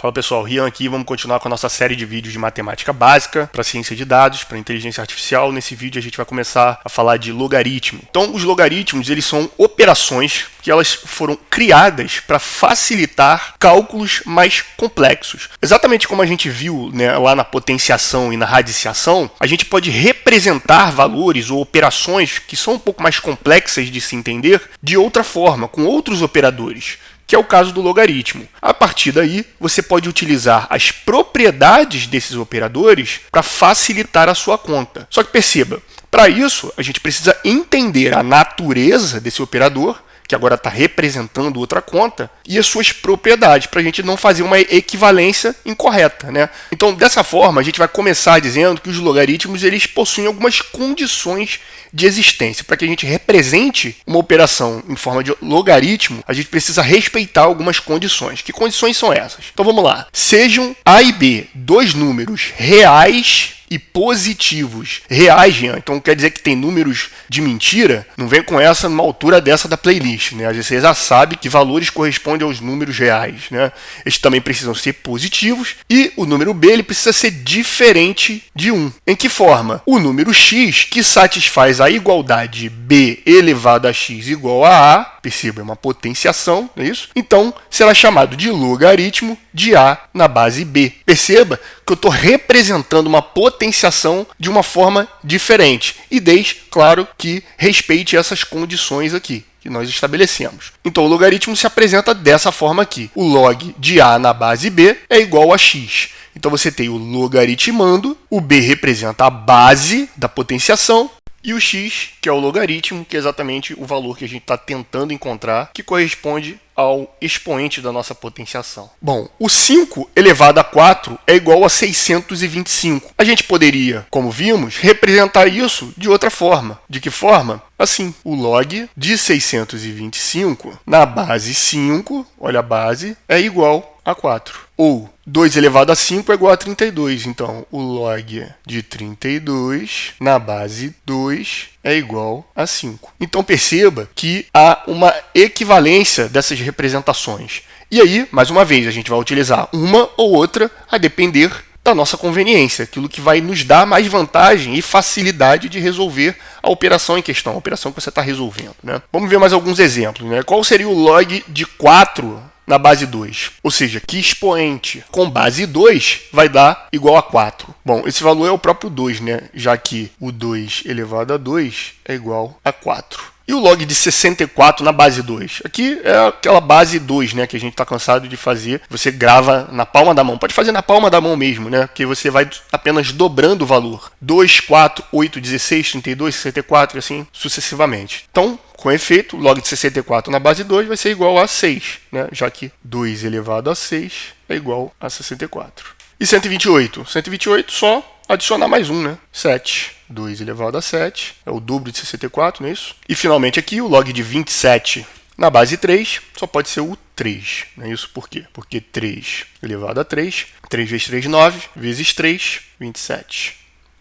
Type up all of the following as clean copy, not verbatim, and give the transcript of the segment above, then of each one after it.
Fala pessoal, Rian aqui, vamos continuar com a nossa série de vídeos de matemática básica para ciência de dados, para inteligência artificial. Nesse vídeo a gente vai começar a falar de logaritmo. Então, os logaritmos, eles são operações que elas foram criadas para facilitar cálculos mais complexos. Exatamente como a gente viu, né, lá na potenciação e na radiciação, a gente pode representar valores ou operações que são um pouco mais complexas de se entender de outra forma, com outros operadores, que é o caso do logaritmo. A partir daí, você pode utilizar as propriedades desses operadores para facilitar a sua conta. Só que perceba, para isso, a gente precisa entender a natureza desse operador, que agora está representando outra conta, e as suas propriedades, para a gente não fazer uma equivalência incorreta, né? Então, dessa forma, a gente vai começar dizendo que os logaritmos eles possuem algumas condições de existência. Para que a gente represente uma operação em forma de logaritmo, a gente precisa respeitar algumas condições. Que condições são essas? Então, vamos lá. Sejam A e B dois números reais e positivos. Reais, Jean. Então quer dizer que tem números de mentira? Não vem com essa numa altura dessa da playlist, né? Você já sabe que valores correspondem aos números reais, né? Eles também precisam ser positivos e o número B ele precisa ser diferente de 1. Em que forma? O número x, que satisfaz a igualdade B elevado a x igual a A, perceba, é uma potenciação, não é isso? Então, será chamado de logaritmo de A na base B. Perceba que eu estou representando uma potenciação de uma forma diferente. E desde, claro, que respeite essas condições aqui que nós estabelecemos. Então, o logaritmo se apresenta dessa forma aqui. O log de A na base B é igual a x. Então, você tem o logaritmando, o B representa a base da potenciação, e o x, que é o logaritmo, que é exatamente o valor que a gente está tentando encontrar, que corresponde ao expoente da nossa potenciação. Bom, o 5 elevado a 4 é igual a 625. A gente poderia, como vimos, representar isso de outra forma. De que forma? Assim, o log de 625 na base 5, olha a base, é igual a 4. Ou 2 elevado a 5 é igual a 32. Então, o log de 32 na base 2 é igual a 5. Então, perceba que há uma equivalência dessas representações. E aí, mais uma vez, a gente vai utilizar uma ou outra a depender da nossa conveniência, aquilo que vai nos dar mais vantagem e facilidade de resolver a operação em questão, a operação que você está resolvendo, né? Vamos ver mais alguns exemplos, né? Qual seria o log de 4 na base 2? Ou seja, que expoente com base 2 vai dar igual a 4? Bom, esse valor é o próprio 2, né? Já que o 2 elevado a 2 é igual a 4. E o log de 64 na base 2? Aqui é aquela base 2, né, que a gente está cansado de fazer. Você grava na palma da mão. Pode fazer na palma da mão mesmo, né? Porque você vai apenas dobrando o valor. 2, 4, 8, 16, 32, 64 e assim sucessivamente. Então, com efeito, o log de 64 na base 2 vai ser igual a 6, né? Já que 2 elevado a 6 é igual a 64. E 128? 128 só adicionar mais um, né? 7. 2 elevado a 7 é o dobro de 64, não é isso? E finalmente aqui o log de 27 na base 3 só pode ser o 3, não é isso? Por quê? Porque 3 elevado a 3, 3 vezes 3, 9, vezes 3, 27.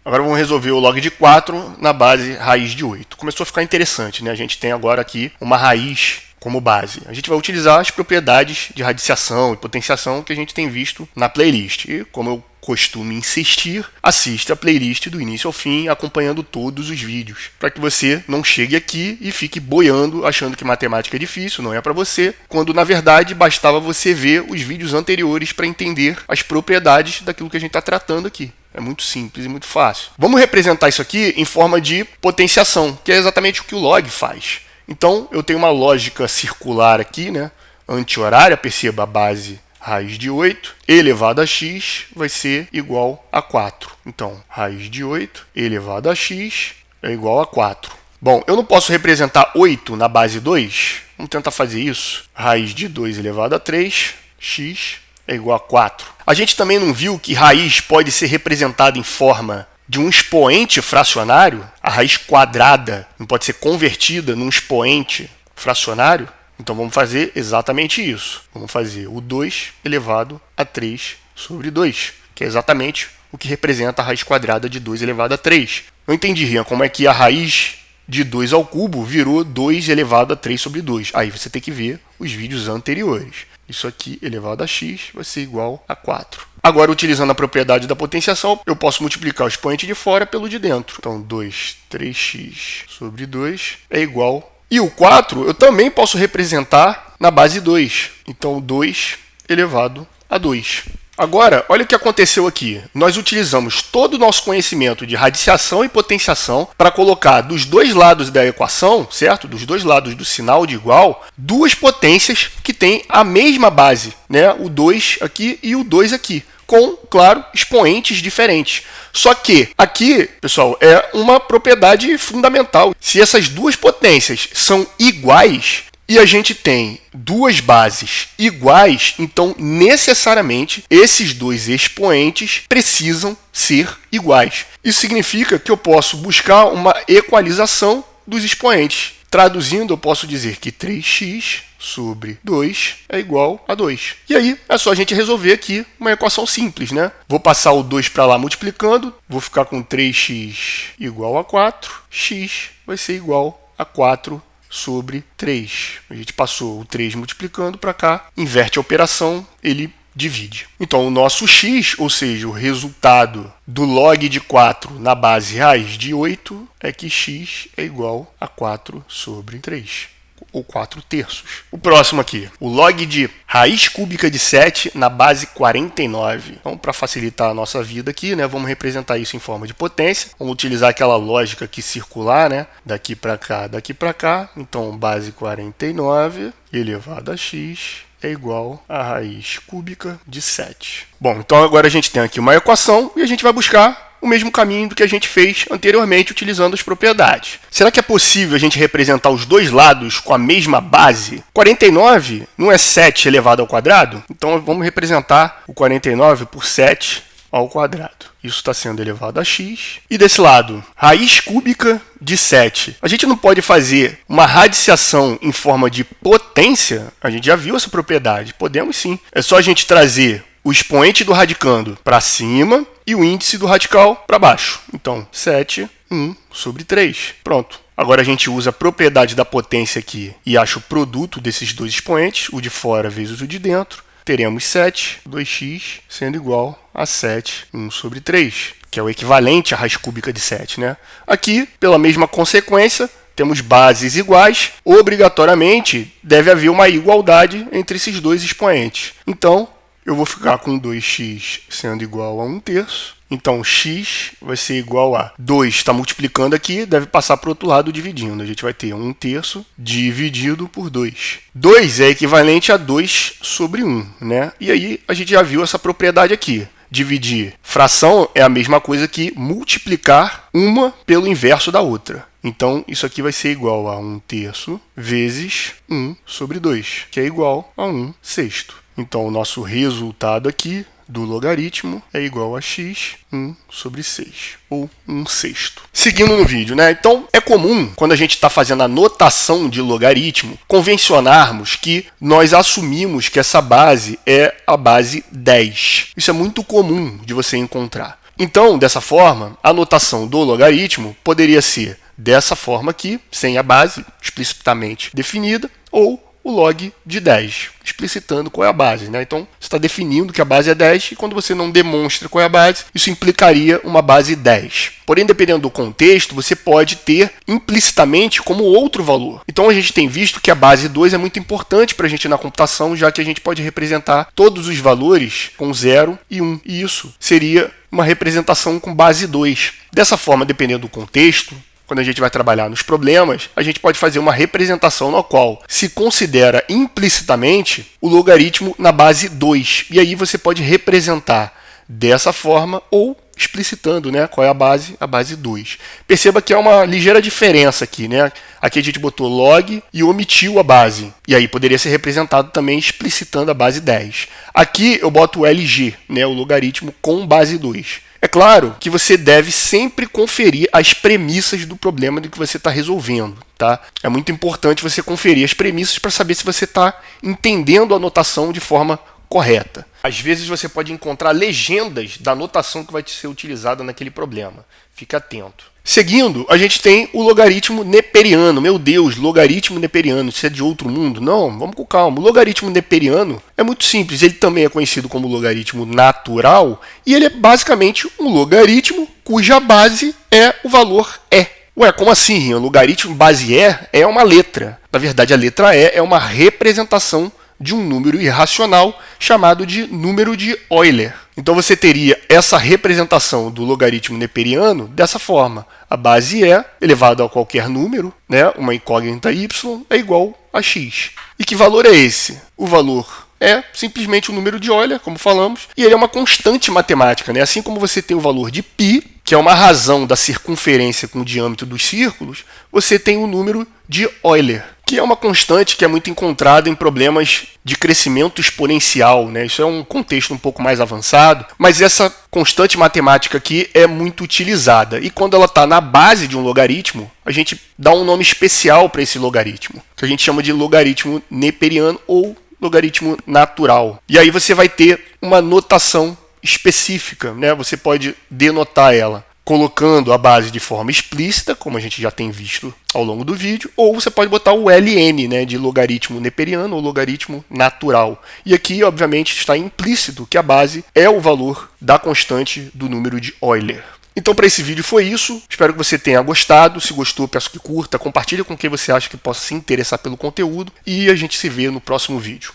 Agora vamos resolver o log de 4 na base raiz de 8. Começou a ficar interessante, né? A gente tem agora aqui uma raiz como base. A gente vai utilizar as propriedades de radiciação e potenciação que a gente tem visto na playlist. E como eu costumo insistir, assista a playlist do início ao fim, acompanhando todos os vídeos, para que você não chegue aqui e fique boiando, achando que matemática é difícil, não é para você, quando na verdade bastava você ver os vídeos anteriores para entender as propriedades daquilo que a gente está tratando aqui. É muito simples e muito fácil. Vamos representar isso aqui em forma de potenciação, que é exatamente o que o log faz. Então, eu tenho uma lógica circular aqui, né? Anti-horária, perceba a base raiz de 8 elevado a x vai ser igual a 4. Então, raiz de 8 elevado a x é igual a 4. Bom, eu não posso representar 8 na base 2? Vamos tentar fazer isso. Raiz de 2 elevado a 3, x é igual a 4. A gente também não viu que raiz pode ser representada em forma de um expoente fracionário? A raiz quadrada não pode ser convertida num expoente fracionário? Então, vamos fazer exatamente isso. Vamos fazer o 2 elevado a 3 sobre 2, que é exatamente o que representa a raiz quadrada de 2 elevado a 3. Não entendi, Rian, como é que a raiz de 2 ao cubo virou 2 elevado a 3 sobre 2. Aí você tem que ver os vídeos anteriores. Isso aqui elevado a x vai ser igual a 4. Agora, utilizando a propriedade da potenciação, eu posso multiplicar o expoente de fora pelo de dentro. Então, 2, 3x sobre 2 é igual. E o 4 eu também posso representar na base 2. Então, 2 elevado a 2. Agora, olha o que aconteceu aqui. Nós utilizamos todo o nosso conhecimento de radiciação e potenciação para colocar dos dois lados da equação, certo? Dos dois lados do sinal de igual, duas potências que têm a mesma base, né? O 2 aqui e o 2 aqui, com, claro, expoentes diferentes. Só que aqui, pessoal, é uma propriedade fundamental. Se essas duas potências são iguais, e a gente tem duas bases iguais, então necessariamente esses dois expoentes precisam ser iguais. Isso significa que eu posso buscar uma equalização dos expoentes. Traduzindo, eu posso dizer que 3x sobre 2 é igual a 2. E aí, é só a gente resolver aqui uma equação simples, né? Vou passar o 2 para lá multiplicando, vou ficar com 3x igual a 4, x vai ser igual a 4 sobre 3. A gente passou o 3 multiplicando para cá, inverte a operação, ele divide. Então, o nosso x, ou seja, o resultado do log de 4 na base raiz de 8, é que x é igual a 4 sobre 3. Ou 4 terços. O próximo aqui, o log de raiz cúbica de 7 na base 49. Então, para facilitar a nossa vida aqui, né, vamos representar isso em forma de potência. Vamos utilizar aquela lógica aqui circular, né, daqui para cá, daqui para cá. Então, base 49 elevado a x é igual a raiz cúbica de 7. Bom, então agora a gente tem aqui uma equação e a gente vai buscar o mesmo caminho do que a gente fez anteriormente utilizando as propriedades. Será que é possível a gente representar os dois lados com a mesma base? 49 não é 7 elevado ao quadrado? Então vamos representar o 49 por 7 ao quadrado. Isso está sendo elevado a x. E desse lado, raiz cúbica de 7. A gente não pode fazer uma radiciação em forma de potência? A gente já viu essa propriedade. Podemos sim. É só a gente trazer o expoente do radicando para cima e o índice do radical para baixo. Então, 7, 1 sobre 3. Pronto. Agora a gente usa a propriedade da potência aqui e acha o produto desses dois expoentes, o de fora vezes o de dentro. Teremos 7, 2x, sendo igual a 7, 1 sobre 3, que é o equivalente à raiz cúbica de 7, né? Aqui, pela mesma consequência, temos bases iguais, obrigatoriamente deve haver uma igualdade entre esses dois expoentes. Então, eu vou ficar com 2x sendo igual a 1 terço. Então, x vai ser igual a 2, está multiplicando aqui, deve passar para o outro lado dividindo. A gente vai ter 1 terço dividido por 2. 2 é equivalente a 2 sobre 1, né? E aí, a gente já viu essa propriedade aqui. Dividir fração é a mesma coisa que multiplicar uma pelo inverso da outra. Então, isso aqui vai ser igual a 1 terço vezes 1 sobre 2, que é igual a 1 sexto. Então, o nosso resultado aqui do logaritmo é igual a x 1 sobre 6, ou 1 sexto. Seguindo no vídeo, né? Então, é comum, quando a gente está fazendo a notação de logaritmo, convencionarmos que nós assumimos que essa base é a base 10. Isso é muito comum de você encontrar. Então, dessa forma, a notação do logaritmo poderia ser dessa forma aqui, sem a base explicitamente definida, ou o log de 10, explicitando qual é a base, né? Então, você está definindo que a base é 10 e quando você não demonstra qual é a base, isso implicaria uma base 10. Porém, dependendo do contexto, você pode ter implicitamente como outro valor. Então, a gente tem visto que a base 2 é muito importante para a gente na computação, já que a gente pode representar todos os valores com 0 e 1. E isso seria uma representação com base 2. Dessa forma, dependendo do contexto, quando a gente vai trabalhar nos problemas, a gente pode fazer uma representação na qual se considera implicitamente o logaritmo na base 2. E aí você pode representar dessa forma ou explicitando, né, qual é a base 2. Perceba que há uma ligeira diferença aqui, né? Aqui a gente botou log e omitiu a base. E aí poderia ser representado também explicitando a base 10. Aqui eu boto o LG, né, o logaritmo com base 2. É claro que você deve sempre conferir as premissas do problema do que você está resolvendo, tá? É muito importante você conferir as premissas para saber se você está entendendo a notação de forma correta. Às vezes você pode encontrar legendas da notação que vai ser utilizada naquele problema. Fique atento. Seguindo, a gente tem o logaritmo neperiano. Meu Deus, logaritmo neperiano, isso é de outro mundo? Não, vamos com calma. O logaritmo neperiano é muito simples. Ele também é conhecido como logaritmo natural e ele é basicamente um logaritmo cuja base é o valor E. Ué, como assim? O logaritmo base E é uma letra. Na verdade, a letra E é uma representação de um número irracional chamado de número de Euler. Então você teria essa representação do logaritmo neperiano dessa forma. A base E elevado a qualquer número, né, uma incógnita y, é igual a x. E que valor é esse? O valor é simplesmente o número de Euler, como falamos, e ele é uma constante matemática, né? Assim como você tem o valor de π, que é uma razão da circunferência com o diâmetro dos círculos, você tem o número de Euler, que é uma constante que é muito encontrada em problemas de crescimento exponencial, né? Isso é um contexto um pouco mais avançado, mas essa constante matemática aqui é muito utilizada. E quando ela está na base de um logaritmo, a gente dá um nome especial para esse logaritmo, que a gente chama de logaritmo neperiano ou logaritmo natural. E aí você vai ter uma notação específica, né? Você pode denotar ela colocando a base de forma explícita, como a gente já tem visto ao longo do vídeo, ou você pode botar o LN, né, de logaritmo neperiano ou logaritmo natural. E aqui, obviamente, está implícito que a base é o valor da constante do número de Euler. Então, para esse vídeo foi isso. Espero que você tenha gostado. Se gostou, peço que curta, compartilhe com quem você acha que possa se interessar pelo conteúdo e a gente se vê no próximo vídeo.